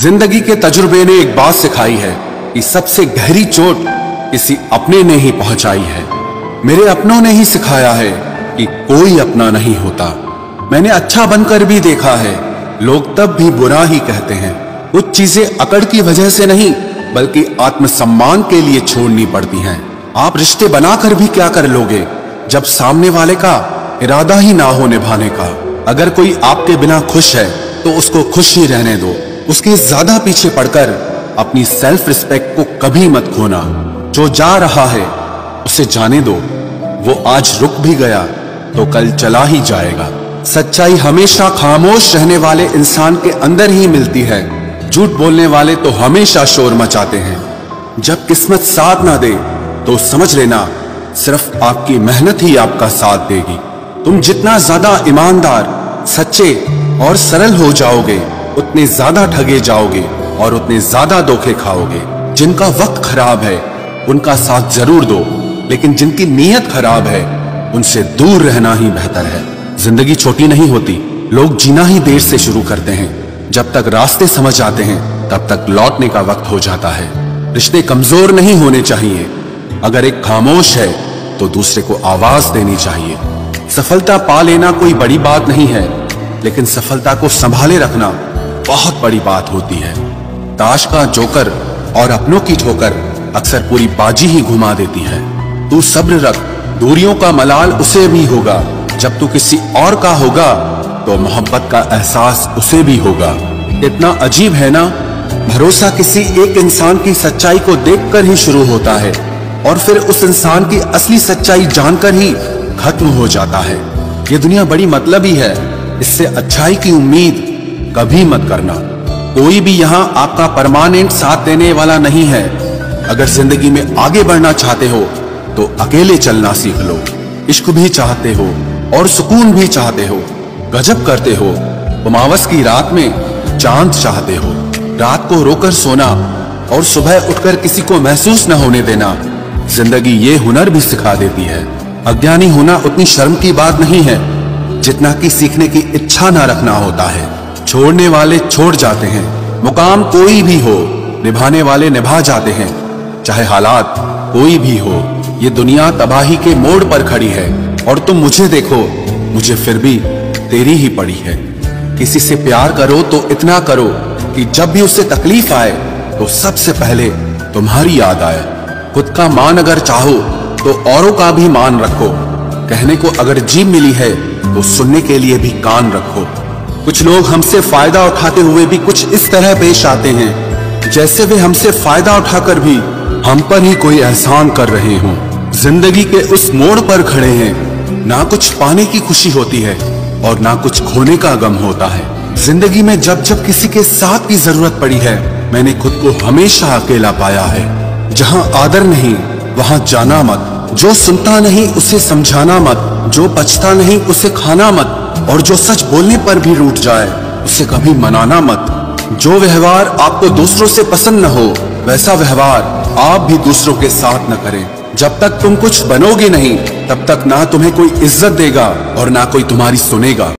जिंदगी के तजुर्बे ने एक बात सिखाई है कि सबसे गहरी चोट किसी अपने ने ही पहुंचाई है। मेरे अपनों ने ही सिखाया है कि कोई अपना नहीं होता। मैंने अच्छा बनकर भी देखा है, लोग तब भी बुरा ही कहते हैं। कुछ चीजें अकड़ की वजह से नहीं बल्कि आत्मसम्मान के लिए छोड़नी पड़ती हैं। आप रिश्ते बनाकर भी क्या कर लोगे जब सामने वाले का इरादा ही ना हो निभाने का। अगर कोई आपके बिना खुश है तो उसको खुश ही रहने दो। उसके ज्यादा पीछे पड़कर अपनी सेल्फ रिस्पेक्ट को कभी मत खोना। जो जा रहा है उसे जाने दो, वो आज रुक भी गया तो कल चला ही जाएगा। सच्चाई हमेशा खामोश रहने वाले इंसान के अंदर ही मिलती है। झूठ बोलने वाले तो हमेशा शोर मचाते हैं। जब किस्मत साथ ना दे तो समझ लेना सिर्फ आपकी मेहनत ही आपका साथ देगी। तुम जितना ज्यादा ईमानदार, सच्चे और सरल हो जाओगे उतने ज्यादा ठगे जाओगे और उतने ज्यादा धोखे खाओगे। जिनका वक्त खराब है उनका साथ जरूर दो, लेकिन जिनकी नीयत खराब है उनसे दूर रहना ही बेहतर है। जिंदगी छोटी नहीं होती, लोग जीना ही देर से शुरू करते हैं। जब तक रास्ते समझ आते हैं तब तक लौटने का वक्त हो जाता है। रिश्ते कमजोर नहीं होने चाहिए। अगर एक खामोश है तो दूसरे को आवाज देनी चाहिए। सफलता पा लेना कोई बड़ी बात नहीं है, लेकिन सफलता को संभाले रखना बहुत बड़ी बात होती है। ताश का जोकर और अपनों की ठोकर अक्सर पूरी बाजी ही घुमा देती है। तू सब्र रख, दूरियों का मलाल उसे भी होगा। जब तू किसी और का होगा तो मोहब्बत का एहसास उसे भी होगा। इतना अजीब है ना, भरोसा किसी एक इंसान की सच्चाई को देखकर ही शुरू होता है और फिर उस इंसान की असली सच्चाई जानकर ही खत्म हो जाता है। ये दुनिया बड़ी मतलबी है, इससे अच्छाई की उम्मीद कभी मत करना। कोई भी यहाँ आपका परमानेंट साथ देने वाला नहीं है। अगर जिंदगी में आगे बढ़ना चाहते हो तो अकेले चलना सीख लो। इश्क भी चाहते हो और सुकून भी चाहते हो, गजब करते हो। अमावस की रात में चांद चाहते हो। रात को रोकर सोना और सुबह उठकर किसी को महसूस न होने देना। जिंदगी ये हुनर भी सिखा देती है। अज्ञानी होना उतनी शर्म की बात नहीं है जितना कि सीखने की इच्छा ना रखना होता है। छोड़ने वाले छोड़ जाते हैं, मुकाम कोई भी हो, निभाने वाले निभा जाते हैं। चाहे हालात कोई भी हो, ये दुनिया तबाही के मोड़ पर खड़ी है और तुम मुझे देखो, मुझे फिर भी तेरी ही पड़ी है। किसी से प्यार करो तो इतना करो कि जब भी उससे तकलीफ आए तो सबसे पहले तुम्हारी याद आए। खुद का मान अगर चाहो तो औरों का भी मान रखो। कहने को अगर जीभ मिली है तो सुनने के लिए भी कान रखो। कुछ लोग हमसे फायदा उठाते हुए भी कुछ इस तरह पेश आते हैं जैसे वे हमसे फायदा उठाकर भी हम पर ही कोई एहसान कर रहे हों। जिंदगी के उस मोड़ पर खड़े हैं, ना कुछ पाने की खुशी होती है और ना कुछ खोने का गम होता है। जिंदगी में जब जब किसी के साथ की जरूरत पड़ी है, मैंने खुद को हमेशा अकेला पाया है। जहां आदर नहीं वहां जाना मत। जो सुनता नहीं उसे समझाना मत। जो बचता नहीं उसे खाना मत। और जो सच बोलने पर भी रूठ जाए उसे कभी मनाना मत। जो व्यवहार आपको दूसरों से पसंद न हो वैसा व्यवहार आप भी दूसरों के साथ न करें। जब तक तुम कुछ बनोगे नहीं तब तक ना तुम्हें कोई इज्जत देगा और ना कोई तुम्हारी सुनेगा।